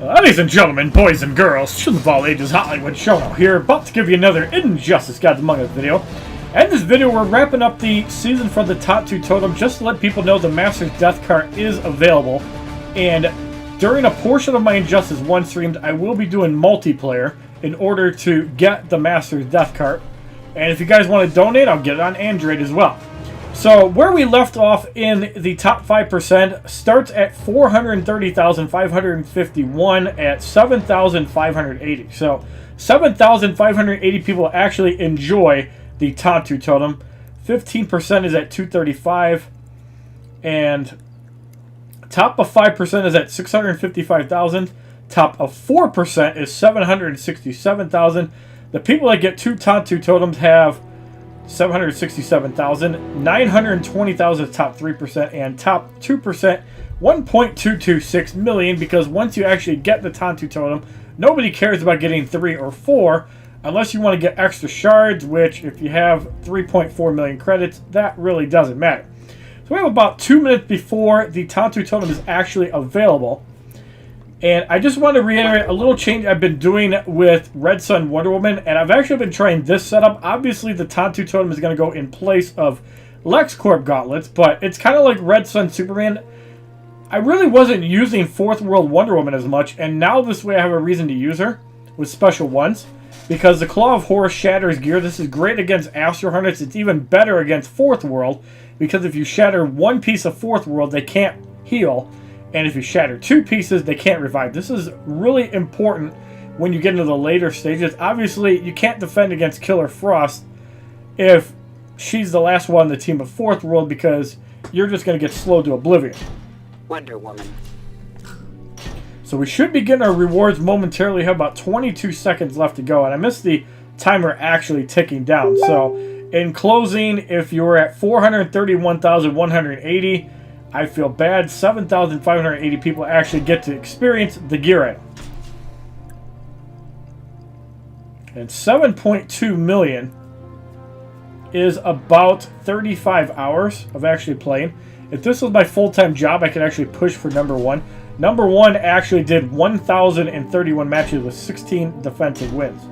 Ladies and gentlemen, boys and girls, children of all ages, HollywoodShono here, about to give you another Injustice Gods Among Us video. And in this video, we're wrapping up the season for the Tantu Totem just to let people know the Master's Death Cart is available. And during a portion of my Injustice 1 streams, I will be doing multiplayer in order to get the Master's Death Cart. And if you guys want to donate, I'll get it on Android as well. So, where we left off in the top 5% starts at 430,551 at 7,580. So, 7,580 people actually enjoy the Tantu Totem. 15% is at 235. And top of 5% is at 655,000. Top of 4% is 767,000. The people that get 2 Tantu Totems have 767,000, 920,000 top 3%, and top 2%, 1.226 million, because once you actually get the Tantu Totem, nobody cares about getting 3 or 4, unless you want to get extra shards, which if you have 3.4 million credits, that really doesn't matter. So we have about 2 minutes before the Tantu Totem is actually available. And I just want to reiterate a little change I've been doing with Red Sun Wonder Woman, and I've actually been trying this setup. Obviously, the Tantu Totem is going to go in place of LexCorp gauntlets, but it's kind of like Red Sun Superman. I really wasn't using 4th World Wonder Woman as much, and now this way I have a reason to use her with special ones, because the Claw of Horror shatters gear. This is great against Astro Harness. It's even better against 4th World, because if you shatter one piece of 4th World, they can't heal. And if you shatter 2 pieces, they can't revive. This is really important when you get into the later stages. Obviously, you can't defend against Killer Frost if she's the last one in the team of 4th World, because you're just going to get slowed to oblivion. Wonder Woman. So we should be getting our rewards momentarily. We have about 22 seconds left to go. And I missed the timer actually ticking down. So in closing, if you're at 431,180... I feel bad. 7,580 people actually get to experience the gear item. And 7.2 million is about 35 hours of actually playing. If this was my full-time job, I could actually push for number 1. Number 1 actually did 1,031 matches with 16 defensive wins,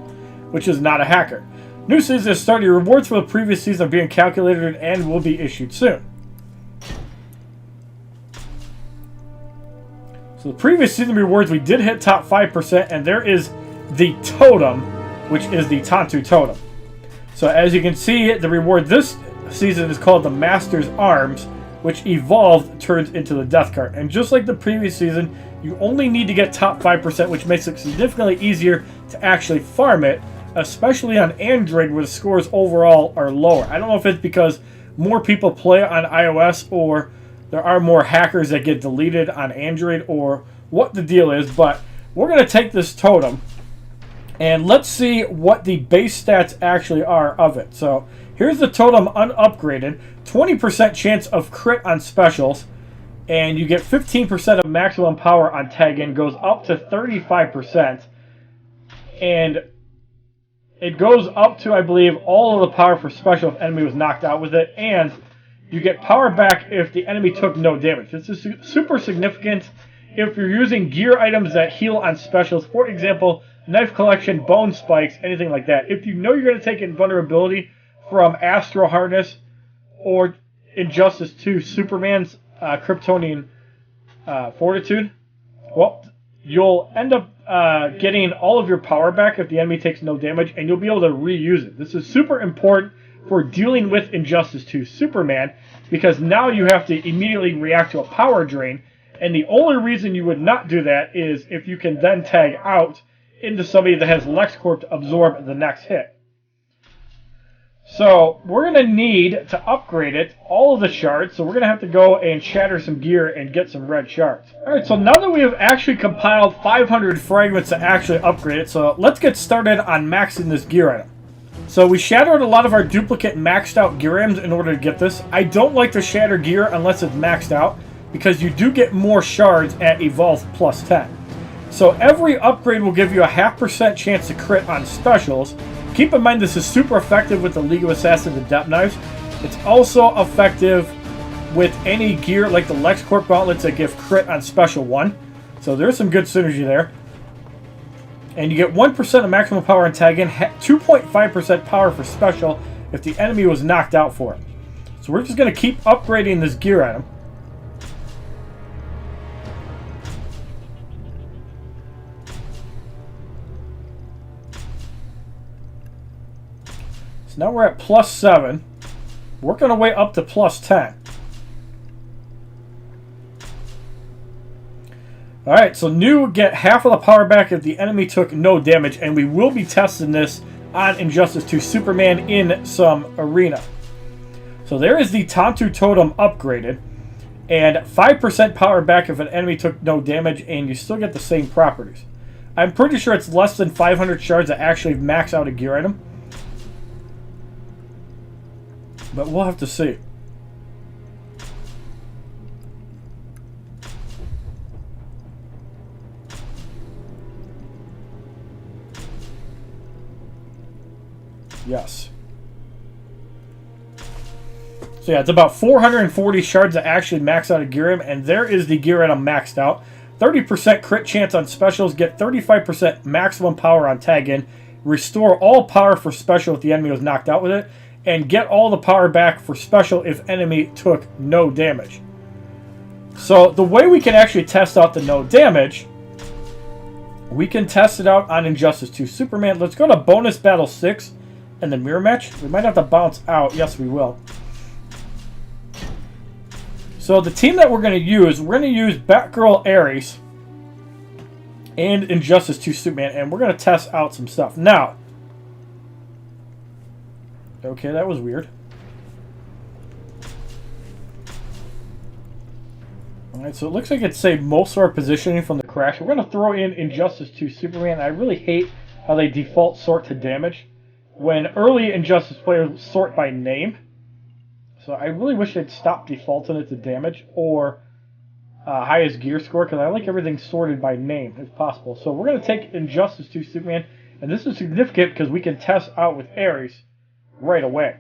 which is not a hacker. New season is starting. Rewards for the previous season are being calculated and will be issued soon. So the previous season rewards, we did hit top 5%, and there is the Totem, which is the Tantu Totem. So as you can see, the reward this season is called the Master's Arms, which evolved turns into the Death Cart. And just like the previous season, you only need to get top 5%, which makes it significantly easier to actually farm it, especially on Android where the scores overall are lower. I don't know if it's because more people play on iOS or there are more hackers that get deleted on Android or what the deal is, but we're going to take this totem and let's see what the base stats actually are of it. So here's the totem unupgraded, 20% chance of crit on specials, and you get 15% of maximum power on tag in, goes up to 35%, and it goes up to, I believe, all of the power for special if enemy was knocked out with it, and you get power back if the enemy took no damage. This is super significant if you're using gear items that heal on specials. For example, knife collection, bone spikes, anything like that. If you know you're going to take invulnerability from Astro Harness or Injustice 2, Superman's Kryptonian Fortitude, well, you'll end up getting all of your power back if the enemy takes no damage, and you'll be able to reuse it. This is super important for dealing with Injustice 2 Superman, because now you have to immediately react to a power drain, and the only reason you would not do that is if you can then tag out into somebody that has LexCorp to absorb the next hit. So we're going to need to upgrade it, all of the shards, so we're going to have to go and shatter some gear and get some red shards. Alright, so now that we have actually compiled 500 fragments to actually upgrade it, so let's get started on maxing this gear item. So we shattered a lot of our duplicate maxed out gear items in order to get this. I don't like to shatter gear unless it's maxed out, because you do get more shards at Evolve plus 10. So every upgrade will give you a 0.5% chance to crit on specials. Keep in mind this is super effective with the League of Assassins and Depth Knives. It's also effective with any gear like the LexCorp gauntlets that give crit on special 1. So there's some good synergy there. And you get 1% of maximum power on tag in, 2.5% power for special if the enemy was knocked out for it. So we're just going to keep upgrading this gear item. So now we're at +7. Working our way up to +10. Alright, so new get half of the power back if the enemy took no damage, and we will be testing this on Injustice 2 Superman in some arena. So there is the Tantu Totem upgraded, and 5% power back if an enemy took no damage, and you still get the same properties. I'm pretty sure it's less than 500 shards that actually max out a gear item, but we'll have to see. Yes. So yeah, it's about 440 shards that actually max out a gear item, and there is the gear item maxed out. 30% crit chance on specials, get 35% maximum power on tag in, restore all power for special if the enemy was knocked out with it, and get all the power back for special if enemy took no damage. So the way we can actually test out the no damage, we can test it out on Injustice 2 Superman. Let's go to bonus battle 6 and the mirror match. We might have to bounce out. Yes, we will. So the team that we're going to use Batgirl, Aries, and Injustice 2 Superman, and we're going to test out some stuff. Now, okay, that was weird. Alright, so it looks like it saved most of our positioning from the crash. We're going to throw in Injustice 2 Superman. I really hate how they default sort to damage when early Injustice players sort by name. So I really wish they'd stop defaulting it to damage or highest gear score, because I like everything sorted by name if possible. So we're going to take Injustice 2 Superman, and this is significant because we can test out with Aries right away.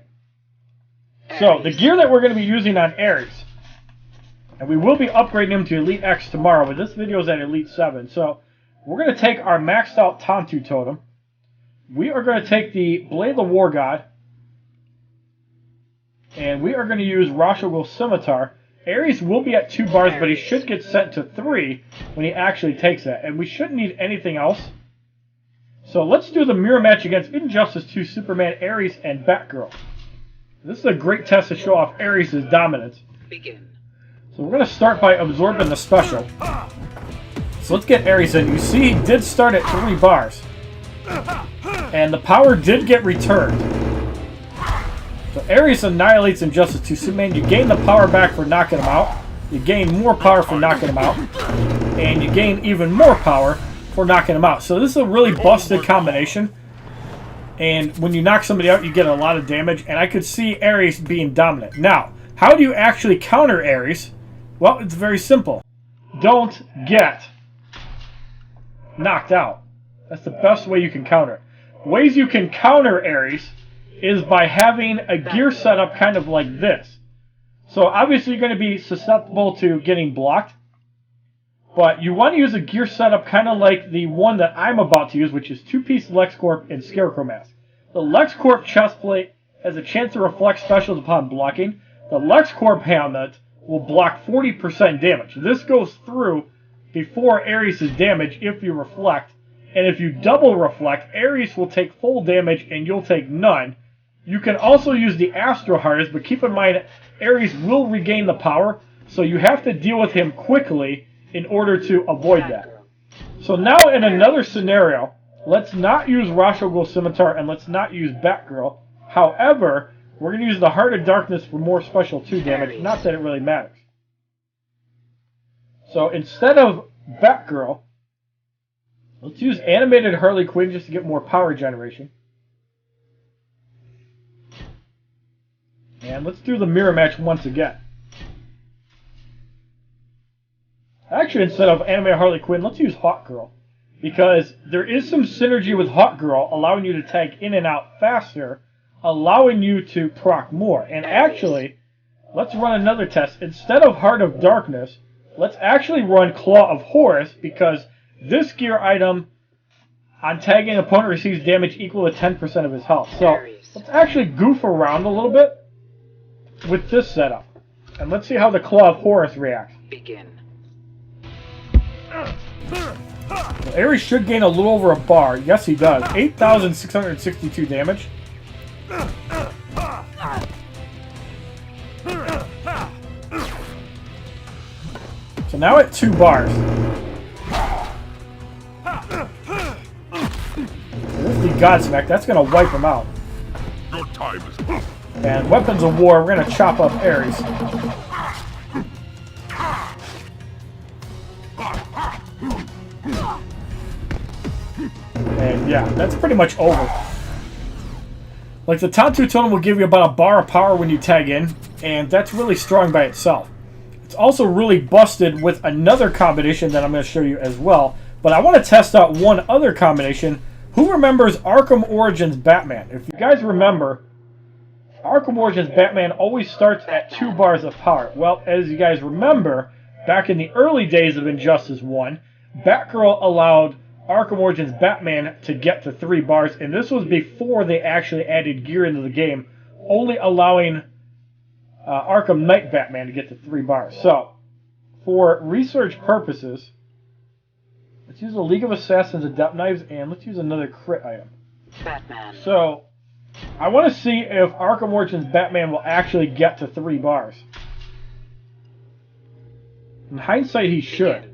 So the gear that we're going to be using on Aries, and we will be upgrading him to Elite X tomorrow, but this video is at Elite 7. So we're going to take our maxed out Tantu Totem. We are going to take the Blade of the War God, and we are going to use Rashogul Scimitar. Aries will be at 2 bars, but he should get sent to 3 when he actually takes that, and we shouldn't need anything else. So let's do the mirror match against Injustice 2 Superman, Aries, and Batgirl. This is a great test to show off Aries' dominance. Begin. So we're going to start by absorbing the special. So let's get Aries in. You see he did start at 3 bars. And the power did get returned. So Aries annihilates Injustice 2 Superman. You gain the power back for knocking him out. You gain more power for knocking him out. And you gain even more power for knocking him out. So this is a really busted combination. And when you knock somebody out, you get a lot of damage. And I could see Aries being dominant. Now, how do you actually counter Aries? Well, it's very simple. Don't get knocked out. That's the best way you can counter. Ways you can counter Aries is by having a gear setup kind of like this. So obviously you're going to be susceptible to getting blocked, but you want to use a gear setup kind of like the one that I'm about to use, which is 2-piece LexCorp and Scarecrow Mask. The LexCorp chest plate has a chance to reflect specials upon blocking. The LexCorp helmet will block 40% damage. This goes through before Aries' damage if you reflect. And if you double reflect, Aries will take full damage and you'll take none. You can also use the Astro Hearts, but keep in mind, Aries will regain the power, so you have to deal with him quickly in order to avoid that. So now in another scenario, let's not use Rashogul Scimitar and let's not use Batgirl. However, we're going to use the Heart of Darkness for more special 2 damage, not that it really matters. So instead of Batgirl, let's use Animated Harley Quinn just to get more power generation. And let's do the mirror match once again. Actually, instead of Animated Harley Quinn, let's use Hawkgirl. Because there is some synergy with Hawkgirl, allowing you to tag in and out faster, allowing you to proc more. And actually, let's run another test. Instead of Heart of Darkness, let's actually run Claw of Horus, because this gear item On tagging, an opponent receives damage equal to 10% of his health. So let's actually goof around a little bit with this setup. And let's see how the Claw of Horus reacts. Begin. Well, Aries should gain a little over a bar. Yes, he does. 8,662 damage. So now at 2 bars. This is the Godsmack. That's going to wipe him out. Your time is up. And Weapons of War, we're going to chop up Aries. And yeah, that's pretty much over. Like, the Tantu Totem will give you about a bar of power when you tag in, and that's really strong by itself. It's also really busted with another combination that I'm going to show you as well. But I want to test out one other combination. Who remembers Arkham Origins Batman? If you guys remember, Arkham Origins Batman always starts at 2 bars of power. Well, as you guys remember, back in the early days of Injustice 1, Batgirl allowed Arkham Origins Batman to get to 3 bars, and this was before they actually added gear into the game, only allowing Arkham Knight Batman to get to 3 bars. So, for research purposes, let's use a League of Assassins Adept Knives, and let's use another crit item. Batman. So, I want to see if Arkham Origins Batman will actually get to 3 bars. In hindsight, he should.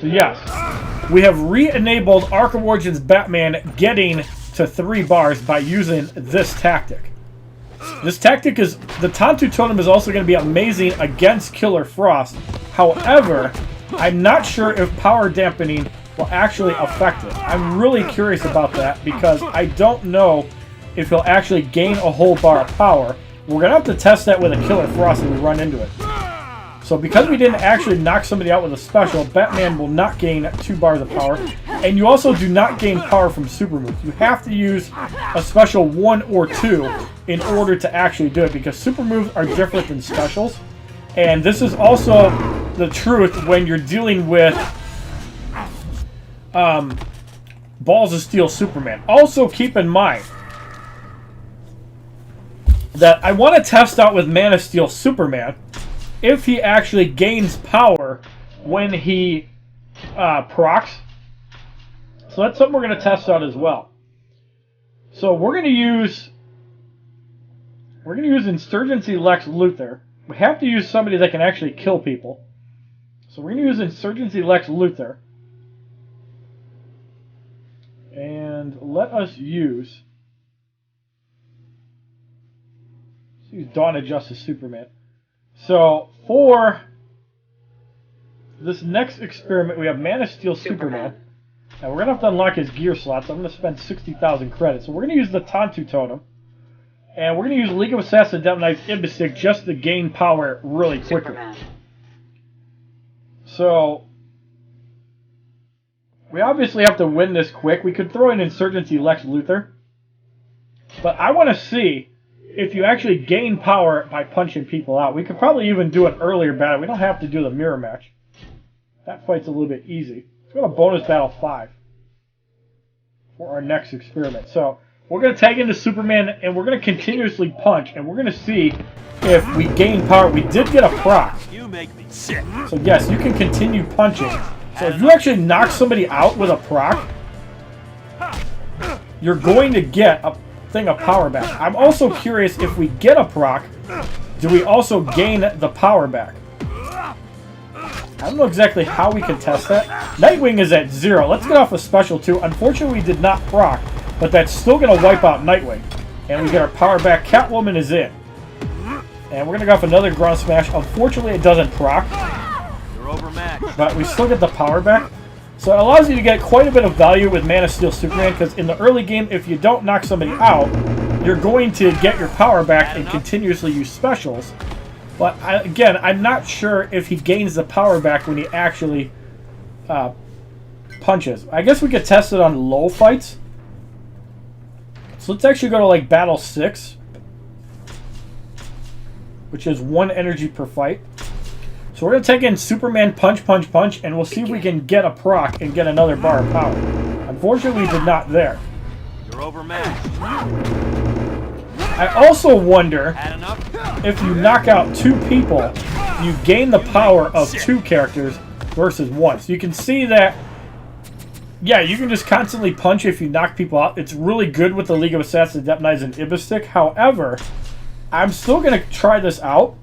So yes, we have re-enabled Arkham Origins Batman getting to 3 bars by using this tactic. This tactic is, the Tantu Totem is also going to be amazing against Killer Frost. However, I'm not sure if power dampening will actually affect it. I'm really curious about that because I don't know if he'll actually gain a whole bar of power. We're going to have to test that with a Killer Frost when we run into it. So because we didn't actually knock somebody out with a special, Batman will not gain 2 bars of power. And you also do not gain power from Supermoves. You have to use a special 1 or 2 in order to actually do it, because Supermoves are different than specials. And this is also the truth when you're dealing with Balls of Steel Superman. Also keep in mind that I want to test out with Man of Steel Superman if he actually gains power when he procs. So that's something we're going to test out as well. So we're going to use Insurgency Lex Luthor. We have to use somebody that can actually kill people. So we're going to use Insurgency Lex Luthor. And let us use Dawn of Justice Superman. So, for this next experiment, we have Man of Steel Superman. Now, we're going to have to unlock his gear slots. I'm going to spend 60,000 credits. So, we're going to use the Tantu Totem. And we're going to use League of Assassins Adept Knives Ibistic just to gain power really quickly. So, we obviously have to win this quick. We could throw in Insurgency Lex Luthor. But I want to see if you actually gain power by punching people out. We could probably even do an earlier battle. We don't have to do the mirror match. That fight's a little bit easy. Let's go to bonus battle 5 for our next experiment. So we're going to tag into Superman, and we're going to continuously punch, and we're going to see if we gain power. We did get a proc. You make me sick. So yes, you can continue punching. So if you actually knock somebody out with a proc, you're going to get a thing of power back. I'm also curious, if we get a proc, do we also gain the power back? I don't know exactly how we can test that. Nightwing is at 0. Let's get off a special 2. Unfortunately, we did not proc, but that's still going to wipe out Nightwing. And we get our power back. Catwoman is in. And we're going to go off another ground smash. Unfortunately, it doesn't proc, You're overmatched. but we still get the power back. So it allows you to get quite a bit of value with Man of Steel Superman, because in the early game, if you don't knock somebody out, you're going to get your power back and continuously use specials. But again, I'm not sure if he gains the power back when he actually punches. I guess we could test it on low fights. So let's actually go to like Battle 6, which is 1 energy per fight. So we're going to take in Superman Punch, Punch, Punch, and we'll see if we can get a proc and get another bar of power. Unfortunately, did not there. You're overmatched. I also wonder Had enough? if you knock out 2 people, you gain the power of 2 characters versus 1. So you can see that, yeah, you can just constantly punch if you knock people out. It's really good with the League of Assassins, Adeptize, and Ibistic. However, I'm still going to try this out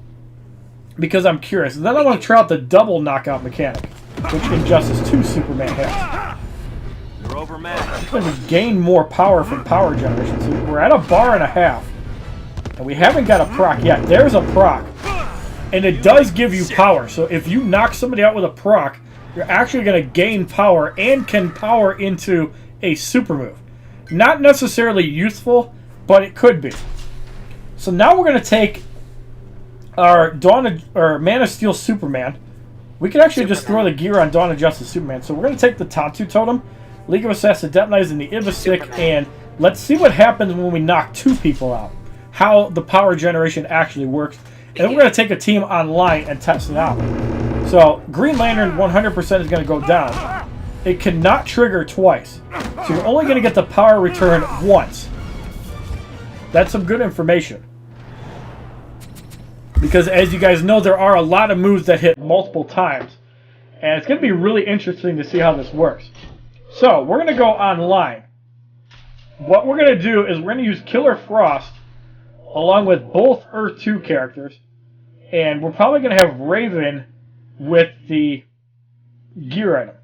because I'm curious. And then I want to try out the double knockout mechanic, which Injustice 2 Superman has. You're overmatched. We gain more power from power generation. So we're at a bar and a half. And we haven't got a proc yet. There's a proc. And it does give you power. So if you knock somebody out with a proc, you're actually going to gain power and can power into a super move. Not necessarily useful, but it could be. So now we're going to take our Man of Steel Superman. We can actually just throw the gear on Dawn of Justice Superman. So we're going to take the Tantu Totem, League of Assassins, Adeptize, and the Ibistic, and let's see what happens when we knock 2 people out. How the power generation actually works. And then we're going to take a team online and test it out. So, Green Lantern 100% is going to go down. It cannot trigger twice. So you're only going to get the power return once. That's some good information. Because as you guys know, there are a lot of moves that hit multiple times. And it's going to be really interesting to see how this works. So, we're going to go online. What we're going to do is we're going to use Killer Frost along with both Earth 2 characters. And we're probably going to have Raven with the gear item.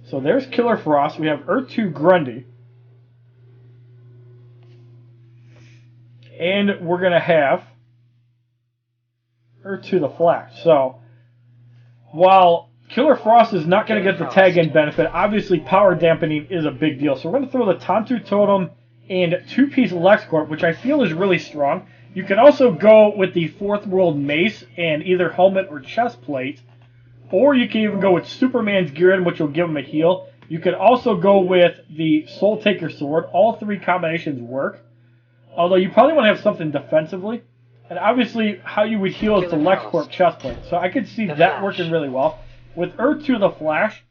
So there's Killer Frost. We have Earth 2 Grundy. And we're going to have Earth 2 the Flash. So while Killer Frost is not going to get the tag-in benefit, obviously power dampening is a big deal. So we're going to throw the Tantu Totem and 2-piece LexCorp, which I feel is really strong. You can also go with the Fourth World Mace and either helmet or chest plate. Or you can even go with Superman's gear item, which will give him a heal. You can also go with the Soul Taker Sword. All 3 combinations work. Although you probably want to have something defensively. And obviously, how you would heal is the LexCorp chest plate. So I could see that working really well. With Earth 2 the Flash,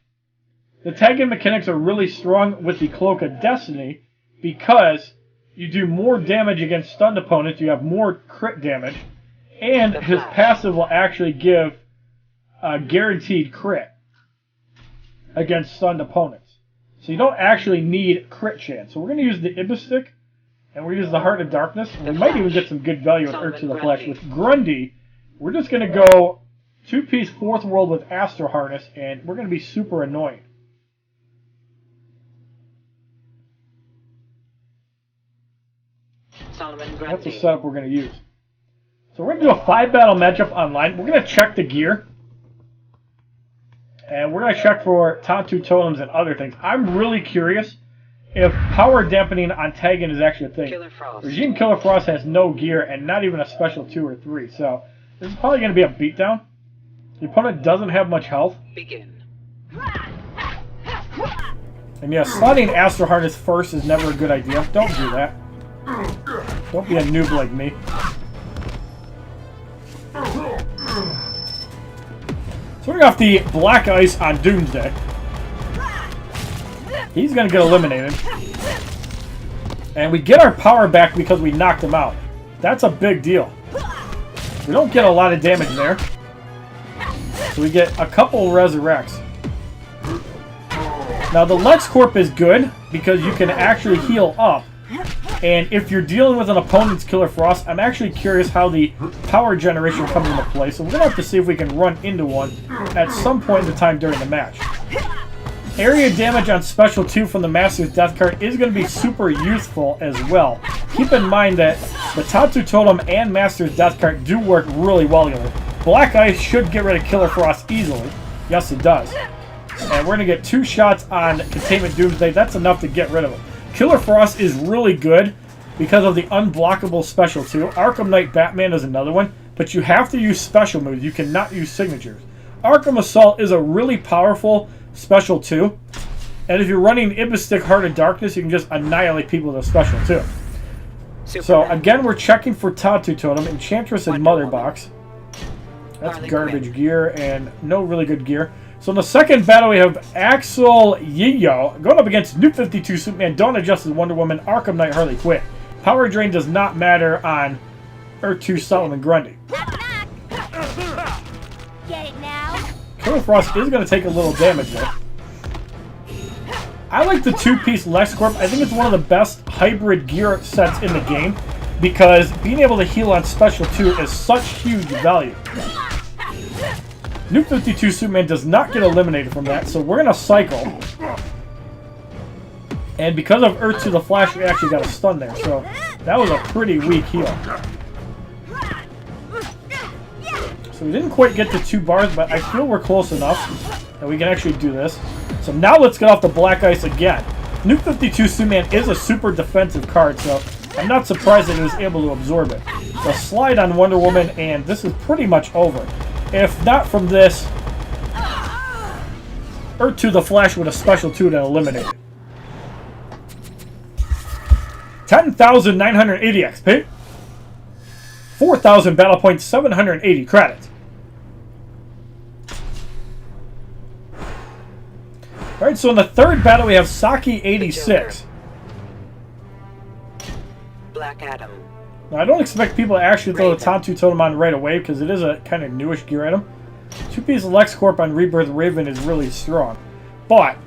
the tag-in mechanics are really strong with the Cloak of Destiny, because you do more damage against stunned opponents, you have more crit damage, and his passive will actually give a guaranteed crit against stunned opponents. So you don't actually need crit chance. So we're going to use the Ibistic, and we're going to use the Heart of Darkness, and we might even get some good value with Earth to the Flash. With Grundy, we're just going to go 2-piece Fourth World with Astro Harness, and we're going to be super annoying. That's the setup we're going to use. So we're going to do a 5-battle matchup online. We're going to check the gear. And we're going to check for Tantu Totems and other things. I'm really curious if power dampening on tag-in is actually a thing. Regime Killer Frost has no gear and not even a special 2 or 3. So this is probably going to be a beatdown. The opponent doesn't have much health. Begin. And yeah, slotting Astro Harness first is never a good idea. Don't do that. Don't be a noob like me. Starting off the Black Ice on Doomsday. He's going to get eliminated. And we get our power back because we knocked him out. That's a big deal. We don't get a lot of damage there. So we get a couple resurrects. Now the LexCorp is good because you can actually heal up. And if you're dealing with an opponent's Killer Frost, I'm actually curious how the power generation comes into play. So we're going to have to see if we can run into one at some point in the time during the match. Area damage on Special 2 from the Master's Death card is going to be super useful as well. Keep in mind that the Tantu Totem and Master's Death card do work really well together. Black Ice should get rid of Killer Frost easily. Yes, it does. And we're going to get 2 shots on Containment Doomsday. That's enough to get rid of him. Killer Frost is really good because of the unblockable Special 2. Arkham Knight Batman is another one, but you have to use special moves. You cannot use signatures. Arkham Assault is a really powerful Special 2, and if you're running Ibistic Heart of Darkness, you can just annihilate people with a Special 2. So again, we're checking for Tantu Totem, Enchantress, and Mother Box. That's garbage gear and no really good gear. So in the second battle, we have Axel Yiyo going up against New 52 Superman, Dawn of Justice, Wonder Woman, Arkham Knight, Harley Quinn. Power drain does not matter on Earth 2 Solomon Grundy. Get it now? Killer Frost is going to take a little damage though. I like the two-piece LexCorp. I think it's one of the best hybrid gear sets in the game because being able to heal on Special 2 is such huge value. New 52 Superman does not get eliminated from that, so we're going to cycle. And because of Earth to the Flash, we actually got a stun there, so that was a pretty weak heal. So we didn't quite get to 2 bars, but I feel we're close enough that we can actually do this. So now let's get off the black ice again. New 52 Superman is a super defensive card, so I'm not surprised that he was able to absorb it. So slide on Wonder Woman, and this is pretty much over. If not from this, Earth to the Flash with a Special 2 to eliminate it. 10,980 XP. 4,000 battle points, 780 credits. Alright, so in the third battle we have Saki 86. Black Adam. Now I don't expect people to actually throw the Tantu Totem on right away because it is a kind of newish gear item. Two-piece LexCorp on Rebirth Raven is really strong. But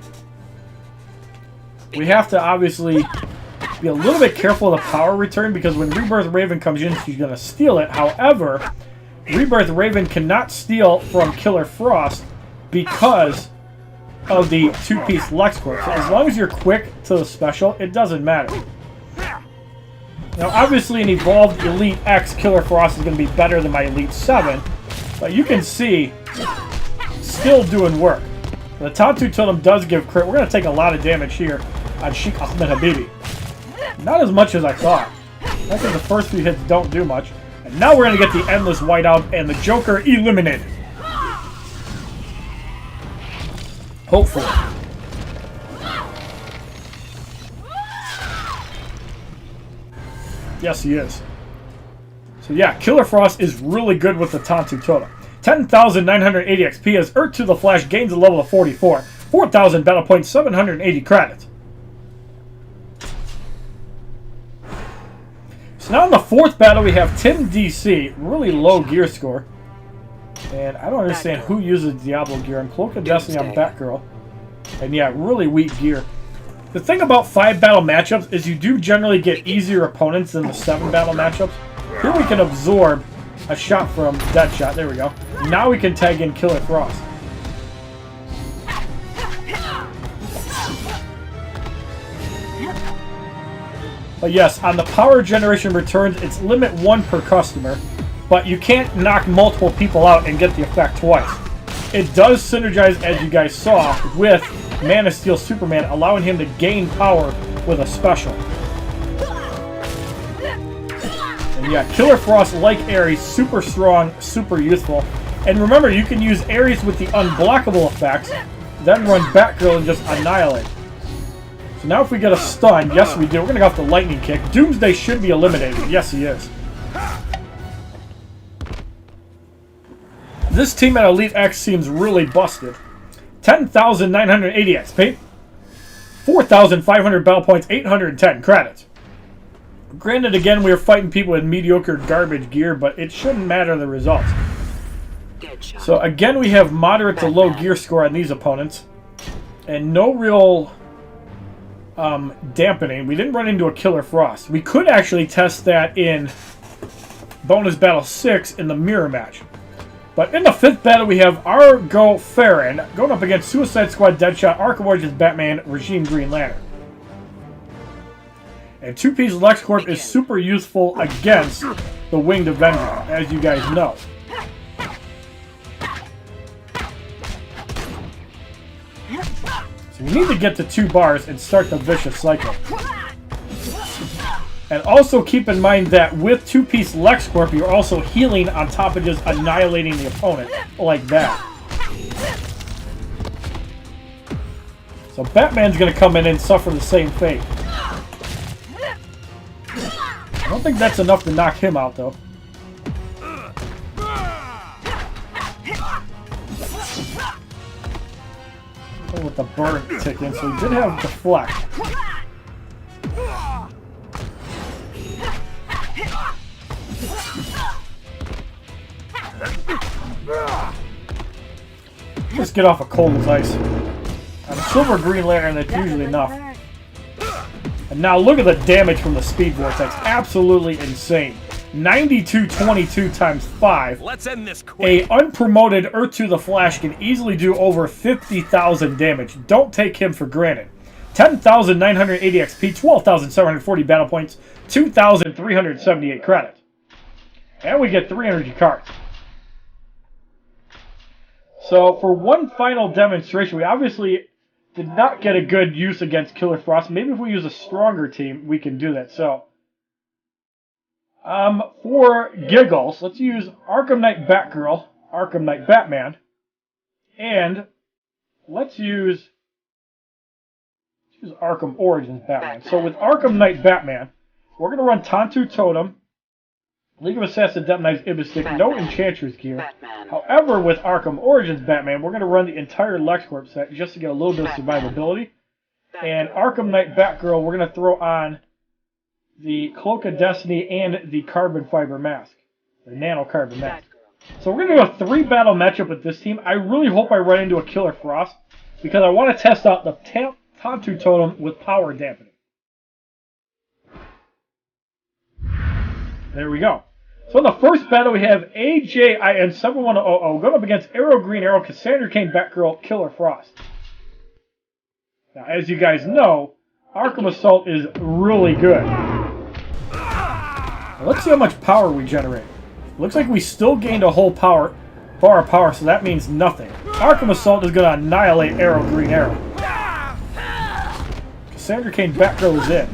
we have to obviously be a little bit careful of the power return because when Rebirth Raven comes in, she's going to steal it. However, Rebirth Raven cannot steal from Killer Frost because of the two-piece LexCorp. So as long as you're quick to the special, it doesn't matter. Now, obviously, an evolved Elite X Killer Frost is going to be better than my Elite 7, but you can see, still doing work. The Tantu Totem does give crit. We're going to take a lot of damage here on Sheikh Ahmed Habibi. Not as much as I thought. I think the first few hits don't do much. And now we're going to get the Endless Whiteout and the Joker eliminated. Hopefully. Yes, he is. So yeah, Killer Frost is really good with the Tantu Totem. 10,980 XP as Earth to the Flash gains a level of 44. 4,000 battle points, 780 credits. So now in the fourth battle we have Tim DC, really low gear score. And I don't understand who uses Diablo gear. I'm Cloak of Destiny on Batgirl. And yeah, really weak gear. The thing about 5 battle matchups is you do generally get easier opponents than the 7 battle matchups. Here we can absorb a shot from Deadshot. There we go. Now we can tag in Killer Frost. But yes, on the power generation returns, it's limit 1 per customer. But you can't knock multiple people out and get the effect twice. It does synergize, as you guys saw, with Man of Steel Superman, allowing him to gain power with a special. And yeah, Killer Frost, like Aries, super strong, super useful. And remember, you can use Aries with the unblockable effects, then run Batgirl and just annihilate. So now if we get a stun, yes we do, we're going to go off the lightning kick. Doomsday should be eliminated. Yes, he is. This team at Elite X seems really busted. 10,980 XP, 4,500 battle points, 810 credits. Granted, again, we are fighting people with mediocre garbage gear, but it shouldn't matter the results. So again, we have moderate to low gear score on these opponents, and no real dampening. We didn't run into a Killer Frost. We could actually test that in Bonus Battle 6 in the mirror match. But in the 5th battle, we have Argo Farron going up against Suicide Squad, Deadshot, Arkham Origins, Batman, Regime Green Lantern. And two-piece LexCorp is super useful against the Winged Avenger, as you guys know. So we need to get to 2 bars and start the vicious cycle. And also keep in mind that with two-piece LexCorp, you're also healing on top of just annihilating the opponent, like that. So Batman's going to come in and suffer the same fate. I don't think that's enough to knock him out, though. With the burn ticking, so he did have deflect. Just get off a cold as ice. On a silver green lantern, that's usually enough. And now look at the damage from the speed vortex. Absolutely insane. 9222 times 5. Let's end this quick. A unpromoted Earth 2 the Flash can easily do over 50,000 damage. Don't take him for granted. 10,980 XP, 12,740 battle points, 2,378 credit. And we get 3 energy cards. So for one final demonstration, we obviously did not get a good use against Killer Frost. Maybe if we use a stronger team, we can do that. So, for giggles, let's use Arkham Knight Batgirl, Arkham Knight Batman, and let's use Arkham Origins Batman. So with Arkham Knight Batman, we're going to run Tantu Totem, League of Assassins Depth Knives Ibistic, no Enchantress gear. However, with Arkham Origins Batman, we're going to run the entire LexCorp set just to get a little bit of survivability. And Arkham Knight Batgirl, we're going to throw on the Cloak of Destiny and the Carbon Fiber Mask, the Nano Carbon Mask. So we're going to do a 3-battle matchup with this team. I really hope I run into a Killer Frost, because I want to test out the Tantu Totem with power dampening. There we go. So in the first battle, we have AJIN7100 going up against Arrow Green Arrow, Cassandra Cain Batgirl, Killer Frost. Now, as you guys know, Arkham Assault is really good. Now, let's see how much power we generate. Looks like we still gained a whole bar of power, so that means nothing. Arkham Assault is going to annihilate Arrow Green Arrow. Cassandra Cain Batgirl is in.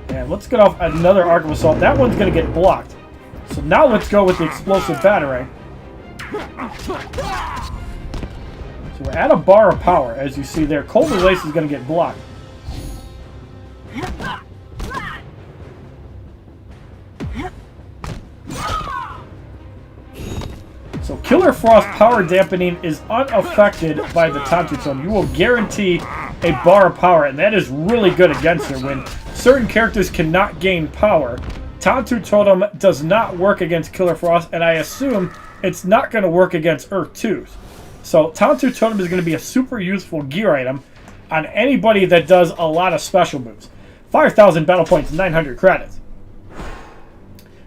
And let's get off another Arkham Assault. That one's going to get blocked. So now let's go with the Explosive Batarang. So we're at a bar of power, as you see there. Cold as Ice is going to get blocked. So Killer Frost power dampening is unaffected by the Tantu Totem. You will guarantee a bar of power, and that is really good against her. When certain characters cannot gain power, Tantu Totem does not work against Killer Frost, and I assume it's not going to work against Earth 2s. So Tantu Totem is going to be a super useful gear item on anybody that does a lot of special moves. 5,000 battle points, 900 credits.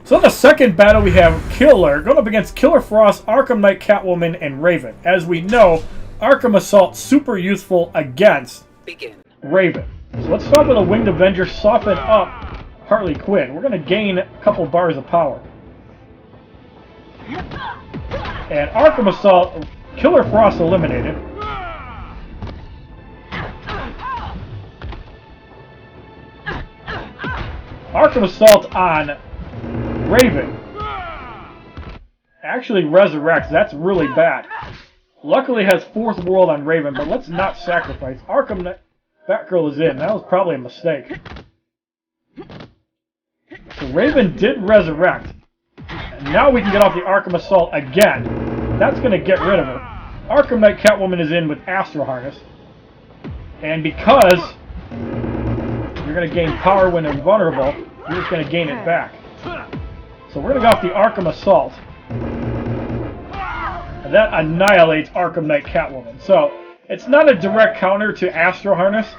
So in the second battle, we have Killer going up against Killer Frost, Arkham Knight, Catwoman, and Raven. As we know, Arkham Assault super useful against Raven. So let's start with a Winged Avenger, soften up Harley Quinn. We're going to gain a couple bars of power. And Arkham Assault, Killer Frost eliminated. Arkham Assault on Raven actually resurrects. That's really bad. Luckily has Fourth World on Raven, but let's not sacrifice. Arkham Knight Batgirl is in. That was probably a mistake. So Raven did resurrect. And now we can get off the Arkham Assault again. That's going to get rid of her. Arkham Knight Catwoman is in with Astro Harness. And because you're going to gain power when invulnerable, you're just going to gain it back. So we're going to go off the Arkham Assault. And that annihilates Arkham Knight Catwoman. So it's not a direct counter to Astro Harness,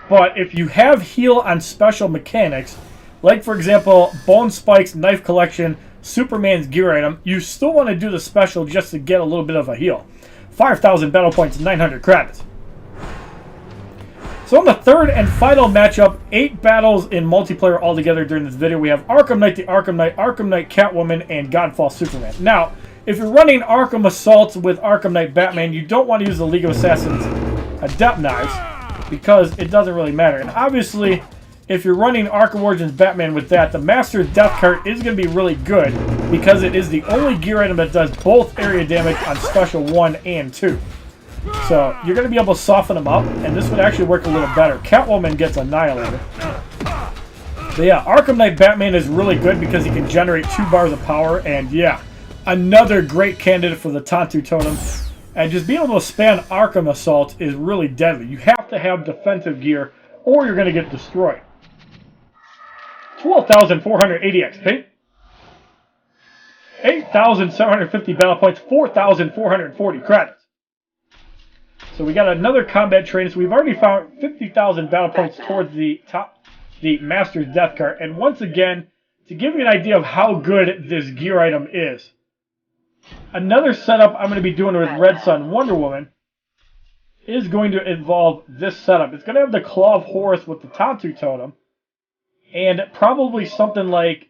but if you have heal on special mechanics, like for example, Bone Spike's Knife Collection, Superman's gear item, you still want to do the special just to get a little bit of a heal. 5,000 battle points, 900 credits. So in the third and final matchup, 8 battles in multiplayer altogether during this video. We have Arkham Knight, the Arkham Knight Catwoman, and Godfall Superman. Now, if you're running Arkham Assault with Arkham Knight Batman, you don't want to use the League of Assassins Adept Knives because it doesn't really matter. And obviously, if you're running Arkham Origins Batman with that, the Master's Death card is going to be really good because it is the only gear item that does both area damage on Special 1 and 2. So you're going to be able to soften them up, and this would actually work a little better. Catwoman gets annihilated. But yeah, Arkham Knight Batman is really good because he can generate 2 bars of power, and yeah, another great candidate for the Tantu Totem. And just being able to spam Arkham assaults is really deadly. You have to have defensive gear or you're going to get destroyed. 12,480 XP. 8,750 battle points. 4,440 credits. So we got another combat training. So we've already found 50,000 battle points towards the Master's Death Card. And once again, to give you an idea of how good this gear item is, another setup I'm going to be doing with Red Sun Wonder Woman is going to involve this setup. It's going to have the Claw of Horus with the Tantu Totem, and probably something like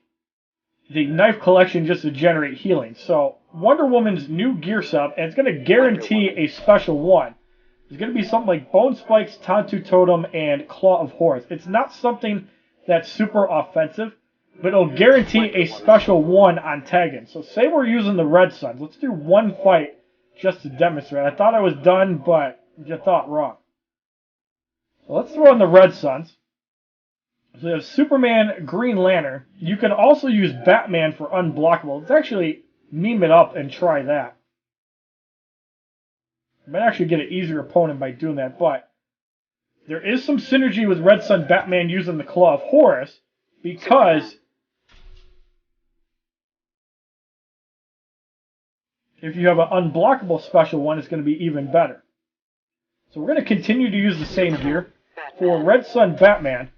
the Knife Collection just to generate healing. So Wonder Woman's new gear setup, and it's going to guarantee a special one. It's going to be something like Bone Spikes, Tantu Totem, and Claw of Horus. It's not something that's super offensive, but it'll guarantee a special one on tagging. So say we're using the Red Suns. Let's do one fight just to demonstrate. I thought I was done, but you thought wrong. So let's throw in the Red Suns. So there's Superman, Green Lantern. You can also use Batman for unblockable. Let's actually meme it up and try that. I might actually get an easier opponent by doing that, but there is some synergy with Red Sun Batman using the Claw of Horus, because if you have an unblockable special one, it's going to be even better. So we're going to continue to use the same gear. For Red Sun Batman,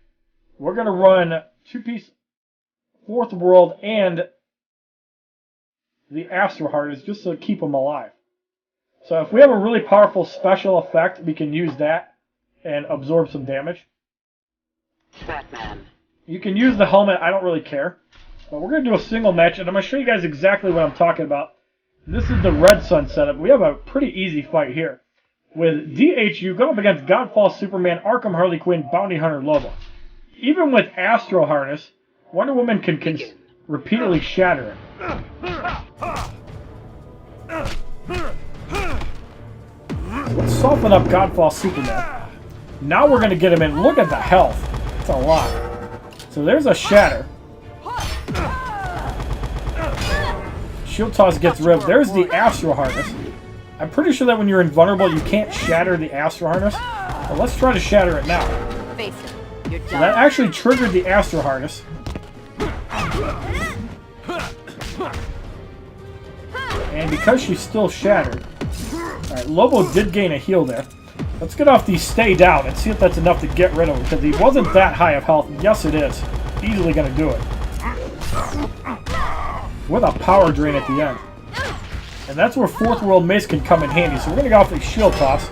we're going to run 2-piece Fourth World and the Astro Heart just to keep them alive. So if we have a really powerful special effect, we can use that and absorb some damage. Batman. You can use the helmet, I don't really care. But we're going to do a single match, and I'm going to show you guys exactly what I'm talking about. This is the Red Sun setup. We have a pretty easy fight here. With DHU going up against Godfall Superman, Arkham Harley Quinn, Bounty Hunter Lobo. Even with Astro Harness, Wonder Woman can repeatedly shatter it. Let's soften up Godfall Superman. Now we're going to get him in. Look at the health. It's a lot. So there's a shatter. Shield Toss gets ripped. There's the Astro Harness. I'm pretty sure that when you're invulnerable, you can't shatter the Astro Harness. But let's try to shatter it now. So that actually triggered the Astro Harness. And because she's still shattered. Alright, Lobo did gain a heal there. Let's get off the Stay Down and see if that's enough to get rid of him, because he wasn't that high of health. Yes, it is. Easily going to do it. With a power drain at the end. And that's where Fourth World Mace can come in handy. So we're going to go off the Shield Toss.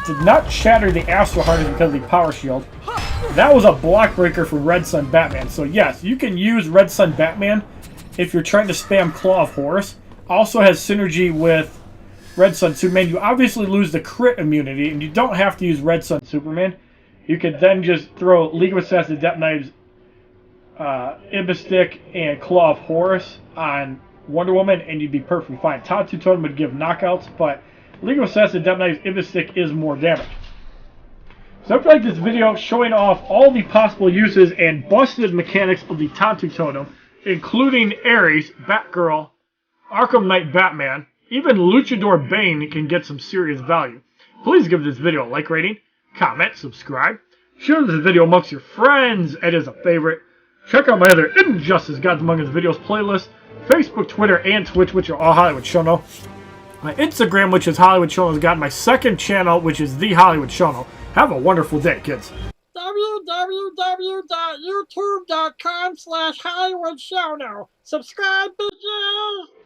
Did not shatter the Astro Harness because of the Power Shield. That was a block breaker for Red Sun Batman. So yes, you can use Red Sun Batman if you're trying to spam Claw of Horus. Also has synergy with Red Sun Superman. You obviously lose the crit immunity, and you don't have to use Red Sun Superman. You could then just throw League of Assassin Depth Knives, Ibistic, and Claw of Horus on Wonder Woman, and you'd be perfectly fine. Tantu Totem would give knockouts, but League of Assassin Depth Knives, Ibistic is more damage. So if you like this video showing off all the possible uses and busted mechanics of the Tantu Totem, including Aries, Batgirl, Arkham Knight Batman, even Luchador Bane can get some serious value. Please give this video a like rating, comment, subscribe, share this video amongst your friends. It is a favorite. Check out my other Injustice Gods Among Us videos playlist, Facebook, Twitter, and Twitch, which are all HollywoodShono. My Instagram, which is HollywoodShono's got my second channel, which is The HollywoodShono. Have a wonderful day, kids. www.youtube.com/HollywoodShono. Subscribe, bitches!